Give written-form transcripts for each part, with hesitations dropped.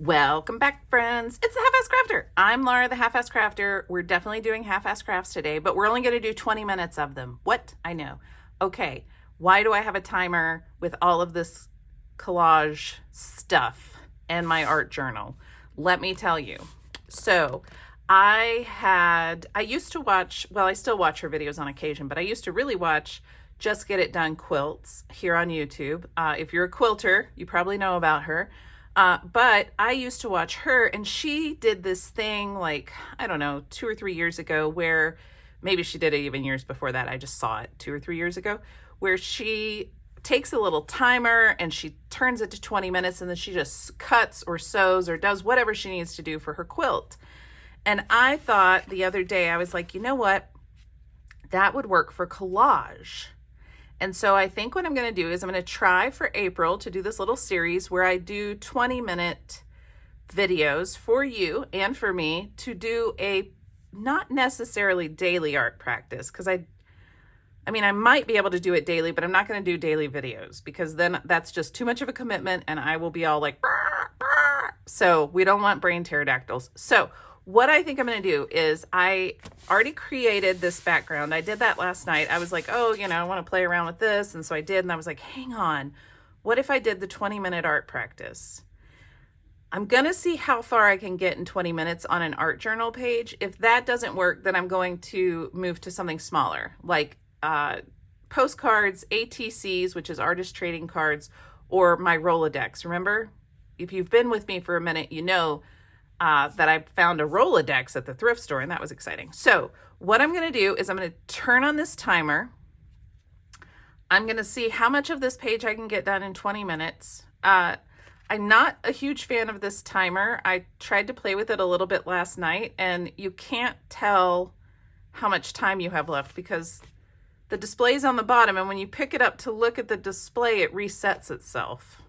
Welcome back, friends. It's the Half-Ass Crafter. I'm Laura, the Half-Ass Crafter. We're definitely doing half-ass crafts today, but we're only going to do 20 minutes of them. What? I know. Okay, why do I have a timer with all of this collage stuff and my art journal? Let me tell you. So I used to watch, well, I still watch her videos on occasion, but I used to really watch Just Get It Done Quilts here on YouTube. If you're a quilter, you probably know about her. But I used to watch her, and she did this thing like, I don't know, 2 or 3 years ago, where maybe she did it even years before that. I just saw it 2 or 3 years ago, where she takes a little timer and she turns it to 20 minutes and then she just cuts or sews or does whatever she needs to do for her quilt. And I thought the other day, I was like, you know what? That would work for collage. And so I think what I'm going to do is I'm going to try for April to do this little series where I do 20-minute videos for you and for me to do a not necessarily daily art practice, because I might be able to do it daily, but I'm not going to do daily videos because then that's just too much of a commitment and I will be all like, bah, bah. So we don't want brain pterodactyls. So what I think I'm going to do is I already created this background. I did that last night. I was like, oh, I want to play around with this. And so I did. And I was like, hang on, what if I did the 20-minute art practice? I'm going to see how far I can get in 20 minutes on an art journal page. If that doesn't work, then I'm going to move to something smaller, like postcards, ATCs, which is artist trading cards, or my Rolodex. Remember, if you've been with me for a minute, you know that I found a Rolodex at the thrift store, and that was exciting. So what I'm going to do is I'm going to turn on this timer. I'm going to see how much of this page I can get done in 20 minutes. I'm not a huge fan of this timer. I tried to play with it a little bit last night, and you can't tell how much time you have left because the display's on the bottom, and when you pick it up to look at the display, it resets itself.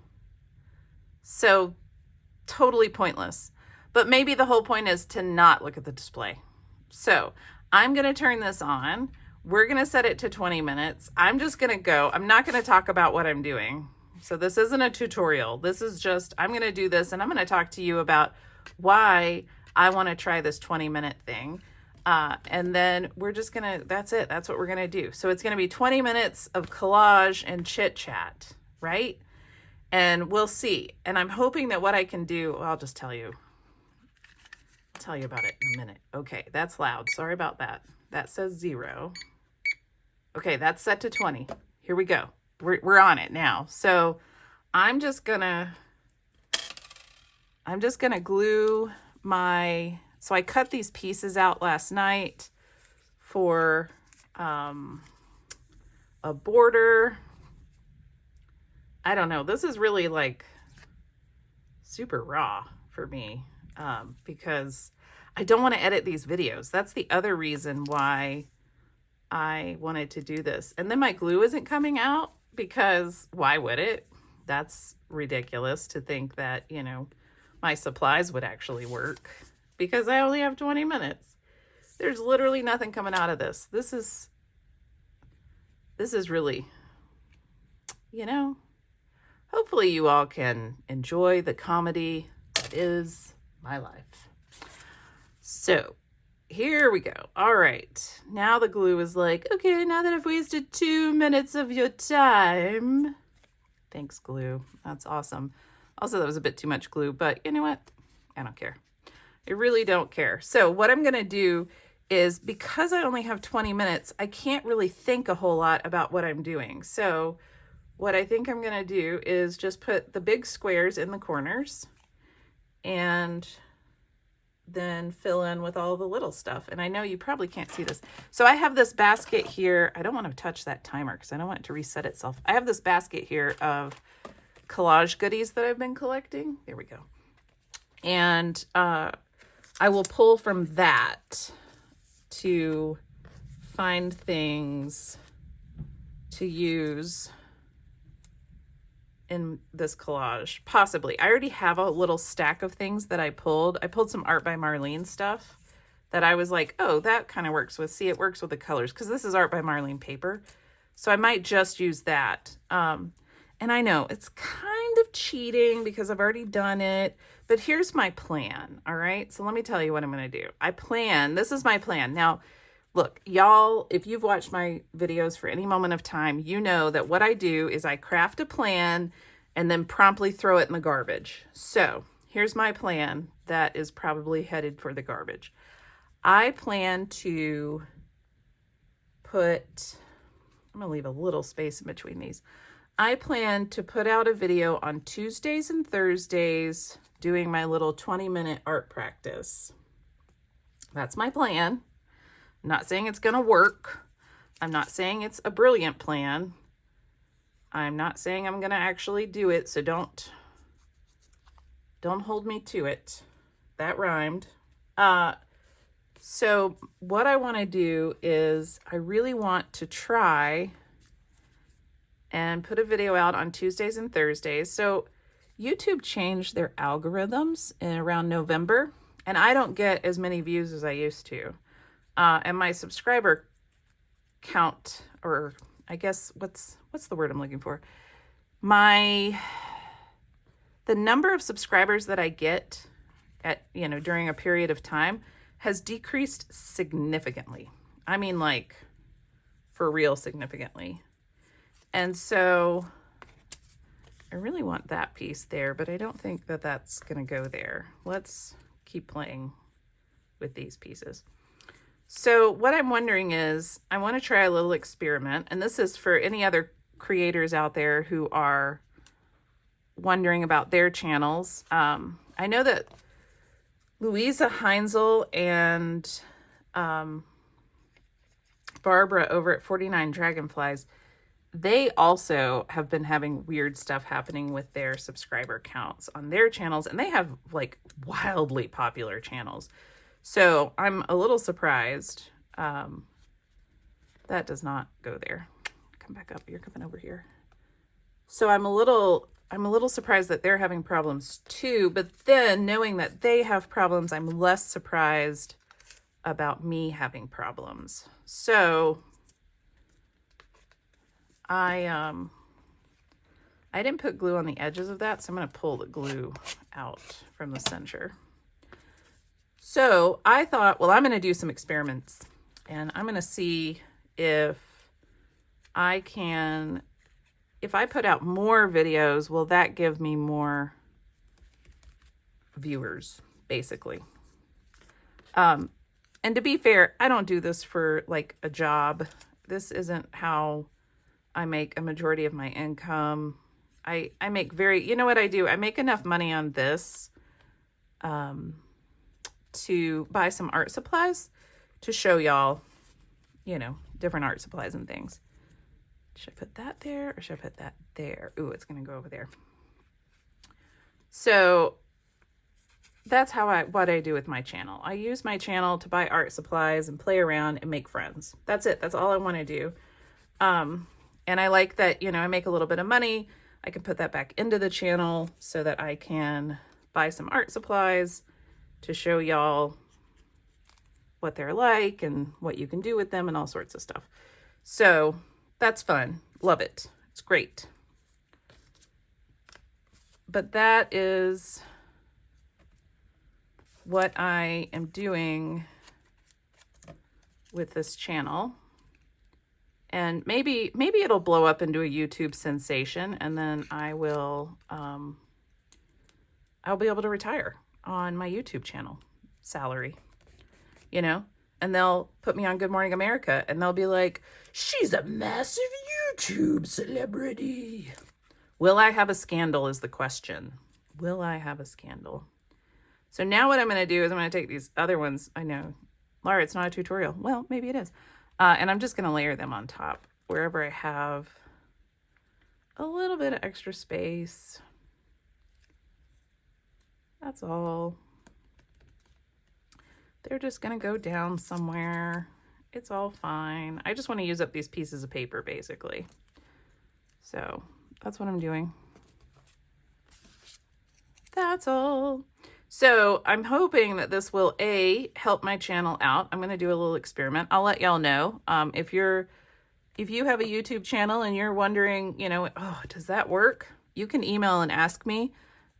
So totally pointless. But maybe the whole point is to not look at the display. So I'm going to turn this on. We're going to set it to 20 minutes. I'm just going to go. I'm not going to talk about what I'm doing. So this isn't a tutorial. This is just, I'm going to do this and I'm going to talk to you about why I want to try this 20-minute thing. And then we're just going to, that's it. That's what we're going to do. So it's going to be 20 minutes of collage and chit chat, right? And we'll see. And I'm hoping that what I can do, well, I'll just tell you. Tell you about it in a minute. Okay, that's loud. Sorry about that. That says 0. Okay, that's set to 20. Here we go. We're on it now. So I'm just gonna glue my, so I cut these pieces out last night for a border. I don't know. This is really like super raw for me. Because I don't want to edit these videos. That's the other reason why I wanted to do this. And then my glue isn't coming out because why would it? That's ridiculous to think that, my supplies would actually work because I only have 20 minutes. There's literally nothing coming out of this. This is really, hopefully you all can enjoy the comedy that is my life. So here we go. All right. Now the glue is like, okay, now that I've wasted 2 minutes of your time. Thanks, glue. That's awesome. Also, that was a bit too much glue, but you know what? I don't care. I really don't care. So what I'm going to do is, because I only have 20 minutes, I can't really think a whole lot about what I'm doing. So what I think I'm going to do is just put the big squares in the corners and then fill in with all the little stuff. And I know you probably can't see this. So I have this basket here. I don't want to touch that timer because I don't want it to reset itself. I have this basket here of collage goodies that I've been collecting. There we go. And I will pull from that to find things to use in this collage, possibly. I already have a little stack of things that I pulled. I pulled some Art by Marlene stuff that I was like, oh, that kind of works with, see, it works with the colors, because this is Art by Marlene paper. So I might just use that. And I know it's kind kind of cheating because I've already done it, but here's my plan. All right. So let me tell you what I'm going to do. This is my plan. Now, look, y'all, if you've watched my videos for any moment of time, you know that what I do is I craft a plan and then promptly throw it in the garbage. So here's my plan that is probably headed for the garbage. I plan to put, I'm going to leave a little space in between these. I plan to put out a video on Tuesdays and Thursdays doing my little 20-minute art practice. That's my plan. I'm not saying it's going to work. I'm not saying it's a brilliant plan. I'm not saying I'm going to actually do it, so don't hold me to it. That rhymed. So what I want to do is I really want to try and put a video out on Tuesdays and Thursdays. So YouTube changed their algorithms in around November, and I don't get as many views as I used to. And my subscriber count, or I guess what's the word I'm looking for? The number of subscribers that I get at, during a period of time has decreased significantly. I mean, like, for real significantly. And so I really want that piece there, but I don't think that that's going to go there. Let's keep playing with these pieces. So what I'm wondering is, I want to try a little experiment, and this is for any other creators out there who are wondering about their channels. I know that Louisa Heinzel and Barbara over at 49 Dragonflies, they also have been having weird stuff happening with their subscriber counts on their channels, and they have like wildly popular channels. So I'm a little surprised. That does not go there. Come back up. You're coming over here. So I'm a little surprised that they're having problems too, but then knowing that they have problems, I'm less surprised about me having problems. So I didn't put glue on the edges of that, so I'm going to pull the glue out from the center. So I thought, well, I'm going to do some experiments, and I'm going to see if I put out more videos, will that give me more viewers, basically? And to be fair, I don't do this for like a job. This isn't how I make a majority of my income. I make you know what I do? I make enough money on this to buy some art supplies to show y'all, different art supplies and things. Should I put that there or should I put that there? Ooh, it's going to go over there. So that's what I do with my channel. I use my channel to buy art supplies and play around and make friends. That's it. That's all I want to do. And I like that, I make a little bit of money. I can put that back into the channel so that I can buy some art supplies to show y'all what they're like and what you can do with them and all sorts of stuff. So that's fun. Love it. It's great. But that is what I am doing with this channel. And maybe it'll blow up into a YouTube sensation, and then I'll be able to retire on my YouTube channel salary, and they'll put me on Good Morning America, and they'll be like, she's a massive YouTube celebrity. Will I have a scandal is the question. Will I have a scandal? So now what I'm going to do is I'm going to take these other ones. I know, Laura, it's not a tutorial. Well, maybe it is. And I'm just going to layer them on top wherever I have a little bit of extra space. That's all. They're just going to go down somewhere. It's all fine. I just want to use up these pieces of paper, basically. So that's what I'm doing. That's all. So I'm hoping that this will, help my channel out. I'm going to do a little experiment. I'll let y'all know. If you have a YouTube channel and you're wondering, does that work? you can email and ask me.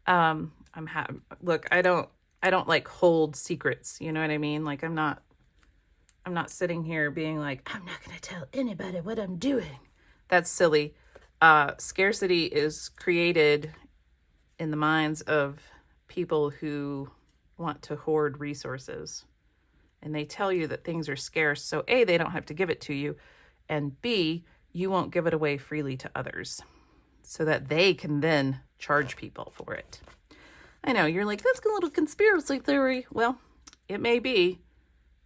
Look, I don't like hold secrets. You know what I mean? Like I'm not sitting here being like, I'm not going to tell anybody what I'm doing. That's silly. Scarcity is created in the minds of people who want to hoard resources. And they tell you that things are scarce. So A, they don't have to give it to you. And B, you won't give it away freely to others so that they can then charge people for it. I know, you're like, that's a little conspiracy theory. Well, it may be,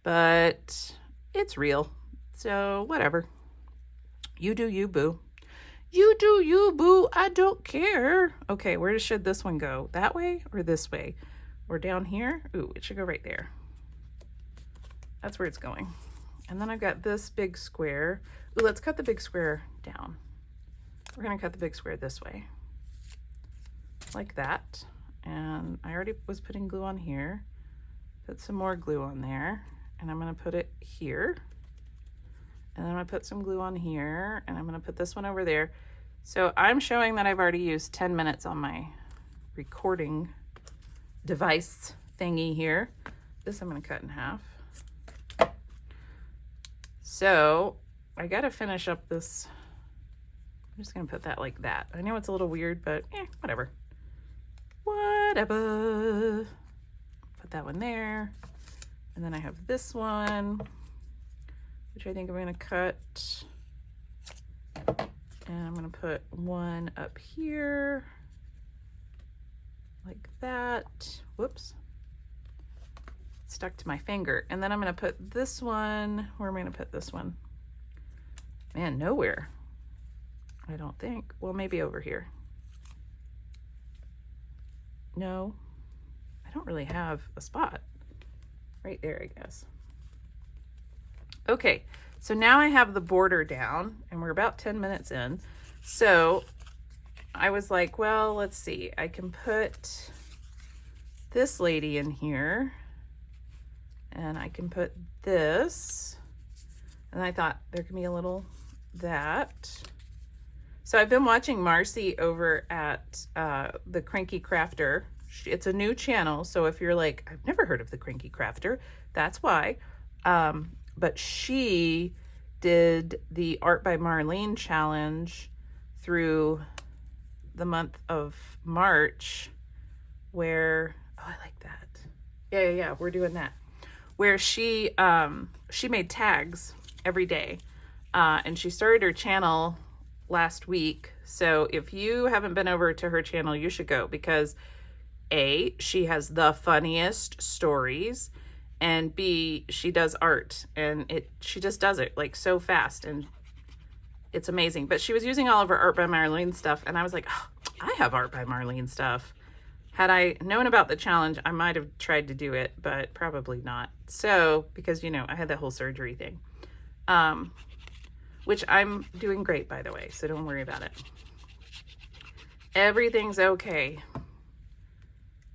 but it's real. So whatever. You do you, boo. You do you, boo. I don't care. Okay, where should this one go? That way or this way? Or down here? Ooh, it should go right there. That's where it's going. And then I've got this big square. Ooh, let's cut the big square down. We're gonna cut the big square this way. Like that. And I already was putting glue on here. Put some more glue on there. And I'm gonna put it here. And then I'm gonna put some glue on here. And I'm gonna put this one over there. So I'm showing that I've already used 10 minutes on my recording device thingy here. This I'm gonna cut in half. So I gotta finish up this. I'm just gonna put that like that. I know it's a little weird, but whatever. Whatever. Put that one there. And then I have this one, which I think I'm gonna cut. And I'm gonna put one up here, like that. Whoops. Stuck to my finger. And then I'm gonna put this one, where am I gonna put this one? Man, nowhere. I don't think. Well, maybe over here. No, I don't really have a spot. Right there, I guess. Okay, so now I have the border down and we're about 10 minutes in. So I was like, well, let's see. I can put this lady in here and I can put this. And I thought there could be a little that. So I've been watching Marcy over at the Cranky Crafter. It's a new channel, so if you're like, I've never heard of the Cranky Crafter, that's why. But she did the Art by Marlene challenge through the month of March, where, oh, I like that. Yeah, we're doing that. Where she made tags every day, and she started her channel last week. So if you haven't been over to her channel, you should go, because A, she has the funniest stories, and B, she does art, and she just does it like so fast, and it's amazing. But she was using all of her Art by Marlene stuff, and I was like, oh, I have Art by Marlene stuff. Had I known about the challenge, I might have tried to do it, but probably not. So, because, you know, I had that whole surgery thing. Which I'm doing great, by the way, so don't worry about it. Everything's okay.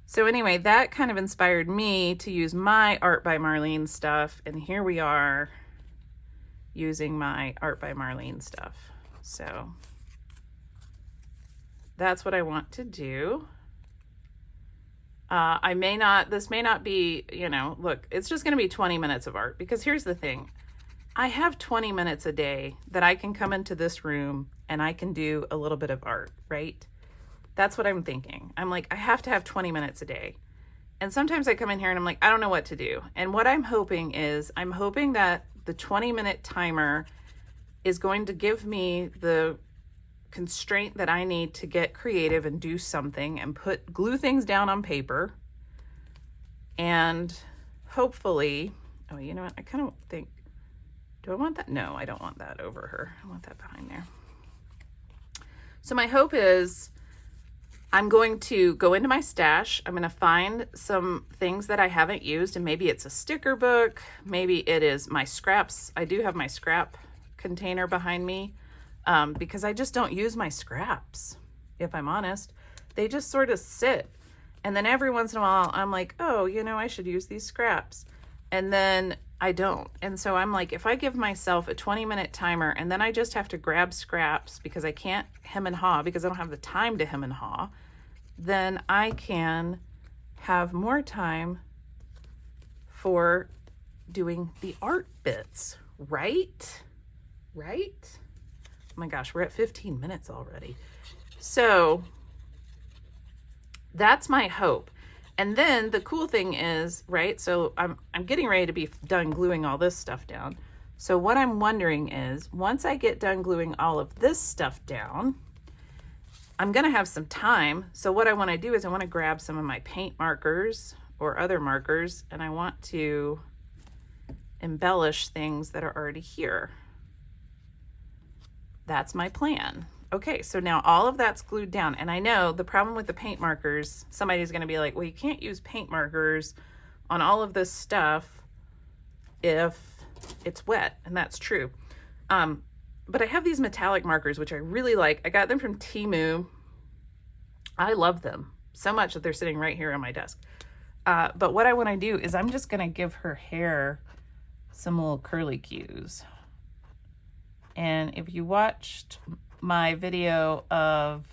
So anyway, that kind of inspired me to use my Art by Marlene stuff, and here we are using my Art by Marlene stuff. So that's what I want to do. This may not be, you know, look, it's just going to be 20 minutes of art, because here's the thing. I have 20 minutes a day that I can come into this room and I can do a little bit of art, right? That's what I'm thinking. I'm like, I have to have 20 minutes a day. And sometimes I come in here and I'm like, I don't know what to do. And what I'm hoping is, I'm hoping that the 20-minute timer is going to give me the constraint that I need to get creative and do something and glue things down on paper. And hopefully, oh, you know what? I kind of think, do I want that? No, I don't want that over her. I want that behind there. So my hope is I'm going to go into my stash. I'm going to find some things that I haven't used, and maybe it's a sticker book. Maybe it is my scraps. I do have my scrap container behind me because I just don't use my scraps, if I'm honest. They just sort of sit. And then every once in a while, I'm like, oh, you know, I should use these scraps. And then I don't. And so I'm like, if I give myself a 20-minute timer and then I just have to grab scraps because I can't hem and haw because I don't have the time to hem and haw, then I can have more time for doing the art bits, right? Right? Oh my gosh, we're at 15 minutes already. So that's my hope. And then the cool thing is, right, so I'm getting ready to be done gluing all this stuff down. So what I'm wondering is, once I get done gluing all of this stuff down, I'm going to have some time. So what I want to do is I want to grab some of my paint markers or other markers, and I want to embellish things that are already here. That's my plan. Okay, so now all of that's glued down. And I know the problem with the paint markers, somebody's going to be like, well, you can't use paint markers on all of this stuff if it's wet. And that's true. But I have these metallic markers, which I really like. I got them from Temu. I love them so much that they're sitting right here on my desk. But what I want to do is I'm just going to give her hair some little curly cues. And if you watched my video of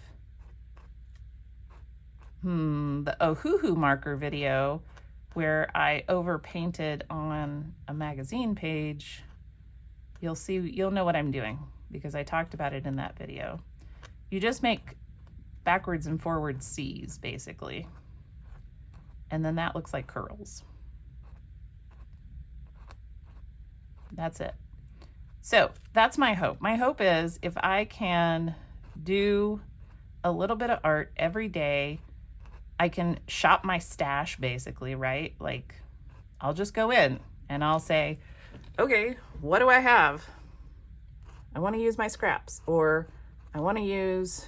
the Ohuhu marker video where I overpainted on a magazine page, you'll know what I'm doing because I talked about it in that video. You just make backwards and forward C's basically. And then that looks like curls. That's it. So that's my hope. My hope is if I can do a little bit of art every day, I can shop my stash basically, right? Like I'll just go in and I'll say, okay, what do I have? I want to use my scraps, or I want to use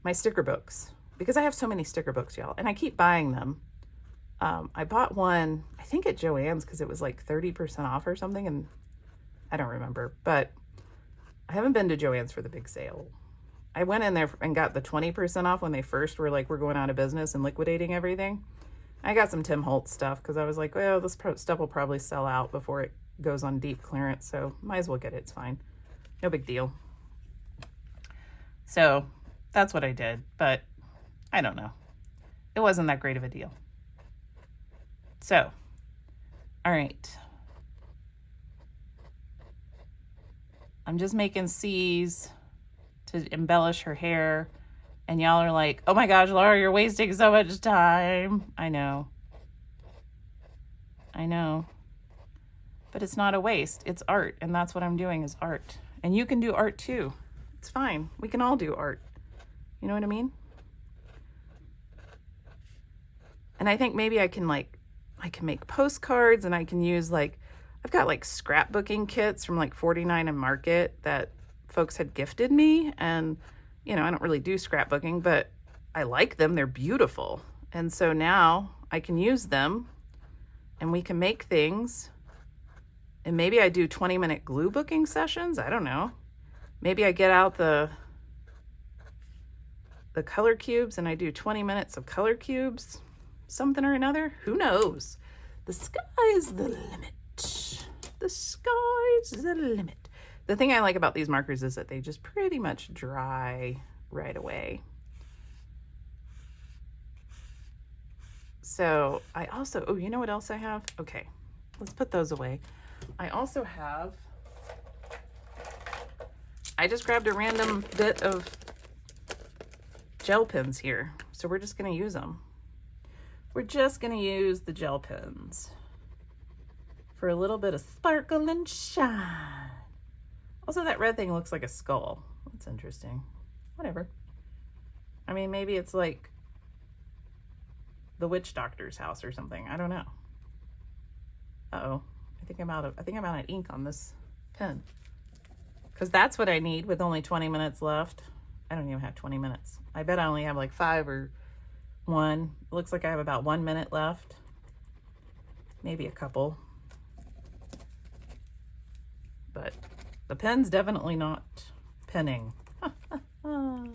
my sticker books because I have so many sticker books, y'all, and I keep buying them. I bought one, I think at Joann's because it was like 30% off or something, and I don't remember, but I haven't been to Joann's for the big sale. I went in there and got the 20% off when they first were like, we're going out of business and liquidating everything. I got some Tim Holtz stuff because I was like, well, this stuff will probably sell out before it goes on deep clearance, so might as well get it. It's fine. No big deal. So that's what I did, but I don't know. It wasn't that great of a deal. So, all right. I'm just making C's to embellish her hair. And y'all are like, oh my gosh, Laura, you're wasting so much time. I know. But it's not a waste. It's art. And that's what I'm doing is art. And you can do art too. It's fine. We can all do art. You know what I mean? And I think maybe I can make postcards, and I can use I've got scrapbooking kits from 49 and Market that folks had gifted me. And, I don't really do scrapbooking, but I like them. They're beautiful. And so now I can use them and we can make things. And maybe I do 20-minute glue booking sessions. I don't know. Maybe I get out the color cubes and I do 20 minutes of color cubes. Something or another. Who knows? The sky's the limit. The sky's the limit. The thing I like about these markers is that they just pretty much dry right away. So I also, you know what else I have? Okay, let's put those away. I also have, I just grabbed a random bit of gel pens here. So we're just going to use them. We're just going to use the gel pens for a little bit of sparkle and shine. Also, that red thing looks like a skull. That's interesting. Whatever. I mean, maybe it's like the witch doctor's house or something. I don't know. Uh-oh. I think I'm out of ink on this pen. Because that's what I need with only 20 minutes left. I don't even have 20 minutes. I bet I only have 5 or 1. It looks like I have about 1 minute left. Maybe a couple. But the pen's definitely not penning. All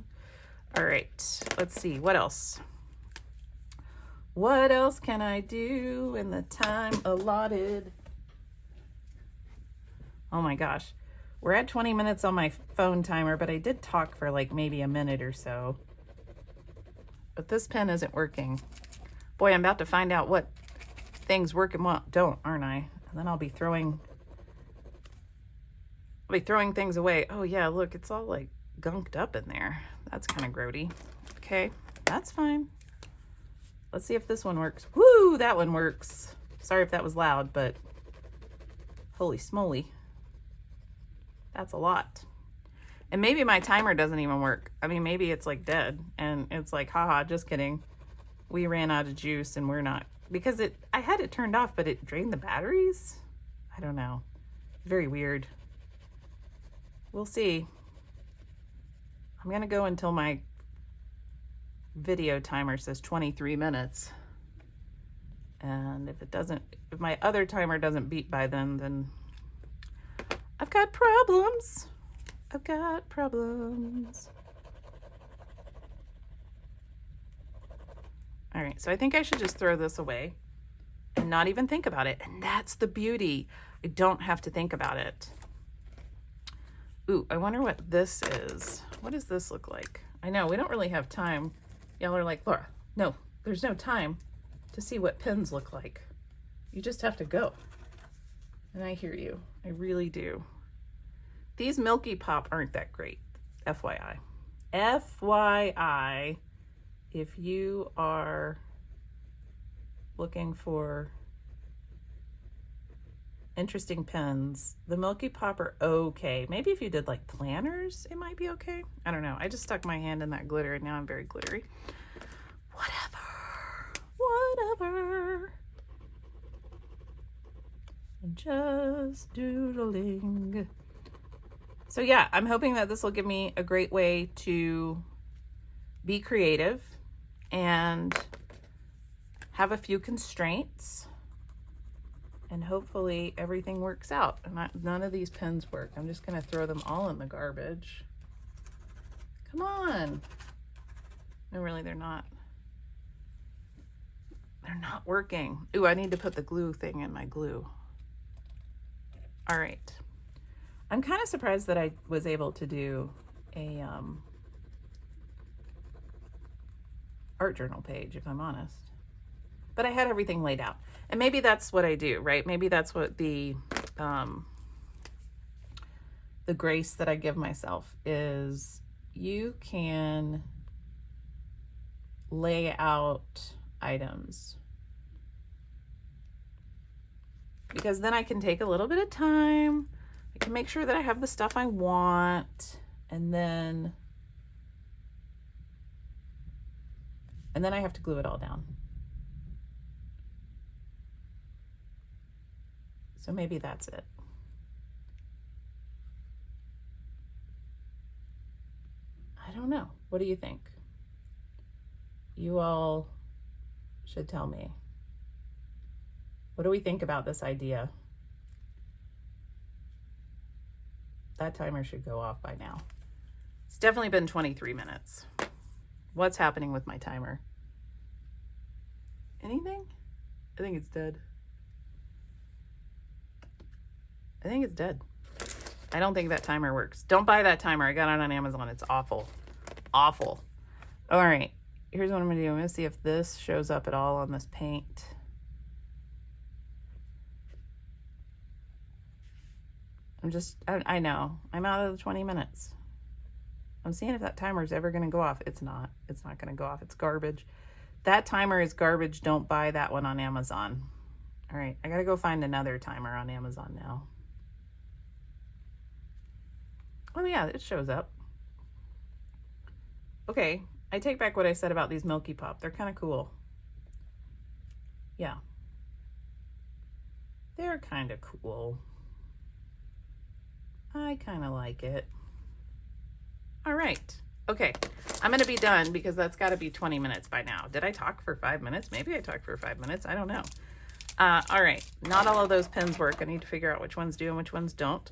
right, let's see, what else? What else can I do in the time allotted? Oh my gosh. We're at 20 minutes on my phone timer, but I did talk for like maybe a minute or so. But this pen isn't working. Boy, I'm about to find out what things work and what don't, aren't I? And then I'll be throwing things away. Oh yeah, look, it's all like gunked up in there. That's kind of grody. Okay, that's fine. Let's see if this one works. Woo, that one works. Sorry if that was loud, but holy smoly. That's a lot. And maybe my timer doesn't even work. I mean, maybe it's like dead and it's like, haha, just kidding. We ran out of juice and we're not, because I had it turned off, but it drained the batteries. I don't know. Very weird. We'll see. I'm gonna go until my video timer says 23 minutes. And if my other timer doesn't beep by then I've got problems. I've got problems. All right, so I think I should just throw this away and not even think about it. And that's the beauty. I don't have to think about it. Ooh, I wonder what this is. What does this look like? I know we don't really have time. Y'all are like, Laura, no, there's no time to see what pens look like. You just have to go. And I hear you. I really do. These Milky Pop aren't that great, FYI. FYI, if you are looking for interesting pens, the Milky Pop are okay. Maybe if you did like planners, it might be okay. I don't know. I just stuck my hand in that glitter and now I'm very glittery. Whatever. I'm just doodling. So yeah, I'm hoping that this will give me a great way to be creative and have a few constraints, and hopefully everything works out. And none of these pens work. I'm just gonna throw them all in the garbage. Come on. No, really, they're not. They're not working. Ooh, I need to put the glue thing in my glue. All right. I'm kind of surprised that I was able to do a art journal page, if I'm honest. But I had everything laid out. And maybe that's what I do, right? Maybe that's what the grace that I give myself is. You can lay out items, because then I can take a little bit of time. I can make sure that I have the stuff I want, and then I have to glue it all down. So maybe that's it. I don't know. What do you think? You all should tell me. What do we think about this idea? That timer should go off by now. It's definitely been 23 minutes. What's happening with my timer? Anything? I think it's dead. I think it's dead. I don't think that timer works. Don't buy that timer. I got it on Amazon. It's awful. Awful. All right. Here's what I'm gonna do. I'm gonna see if this shows up at all on this paint. I know. I'm out of the 20 minutes. I'm seeing if that timer is ever gonna go off. It's not. It's not gonna go off. It's garbage. That timer is garbage. Don't buy that one on Amazon. All right. I gotta go find another timer on Amazon now. Oh yeah, it shows up. Okay, I take back what I said about these Milky Pop. They're kind of cool. Yeah. They're kind of cool. I kind of like it. All right. Okay, I'm going to be done because that's got to be 20 minutes by now. Did I talk for 5 minutes? Maybe I talked for 5 minutes. I don't know. All right, not all of those pens work. I need to figure out which ones do and which ones don't.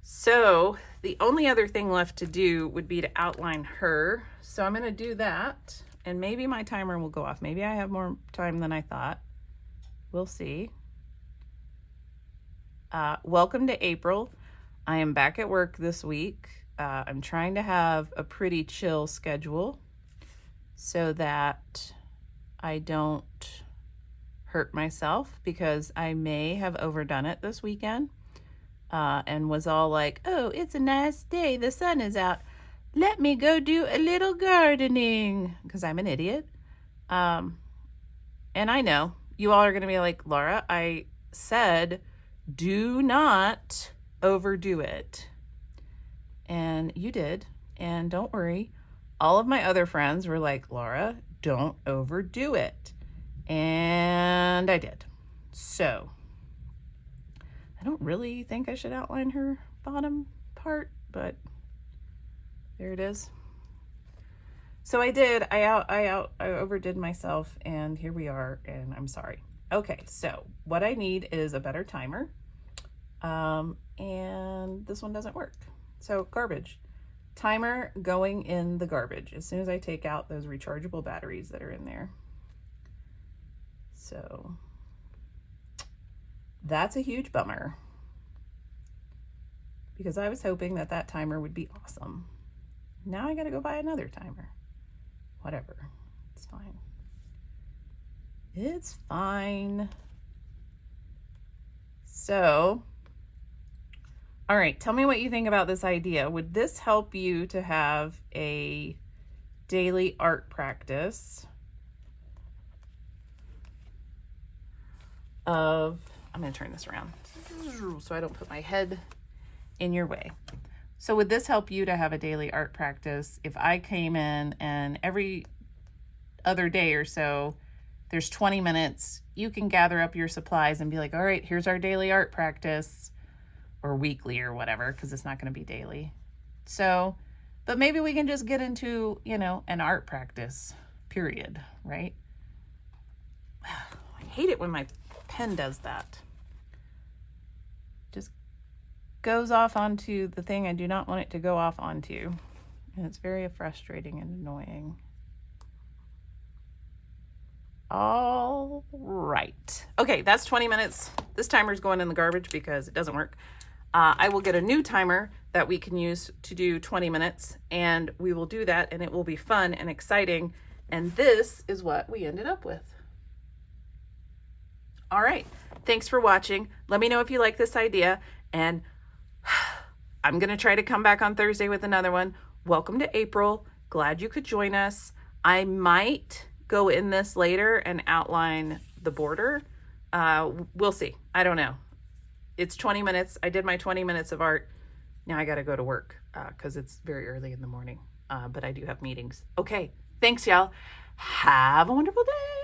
So the only other thing left to do would be to outline her. So I'm going to do that. and maybe my timer will go off. Maybe I have more time than I thought. We'll see. Welcome to April. I am back at work this week. I'm trying to have a pretty chill schedule so that I don't hurt myself, because I may have overdone it this weekend and was all like, oh, it's a nice day, the sun is out, let me go do a little gardening, because I'm an idiot. And I know you all are going to be like, Laura, I said do not overdo it. And you did. And don't worry, all of my other friends were like, Laura, don't overdo it. And I did. So I don't really think I should outline her bottom part, but there it is. So I did. I overdid myself, and here we are, and I'm sorry. Okay, so what I need is a better timer. And this one doesn't work. So garbage. Timer going in the garbage as soon as I take out those rechargeable batteries that are in there. So that's a huge bummer, because I was hoping that that timer would be awesome. Now I gotta go buy another timer. Whatever, it's fine. It's fine. So, all right, tell me what you think about this idea. Would this help you to have a daily art practice of, I'm going to turn this around so I don't put my head in your way. So would this help you to have a daily art practice if I came in and every other day or so, there's 20 minutes, you can gather up your supplies and be like, all right, here's our daily art practice, or weekly or whatever, because it's not going to be daily. So, but maybe we can just get into, an art practice, period, right? I hate it when my pen does that. Just goes off onto the thing I do not want it to go off onto. And it's very frustrating and annoying. All right. Okay, that's 20 minutes. This timer's going in the garbage because it doesn't work. I will get a new timer that we can use to do 20 minutes, and we will do that, and it will be fun and exciting. And this is what we ended up with. All right. Thanks for watching. Let me know if you like this idea, and I'm going to try to come back on Thursday with another one. Welcome to April. Glad you could join us. I might go in this later and outline the border. We'll see. I don't know. It's 20 minutes. I did my 20 minutes of art. Now I got to go to work because it's very early in the morning. But I do have meetings. Okay. Thanks, y'all. Have a wonderful day.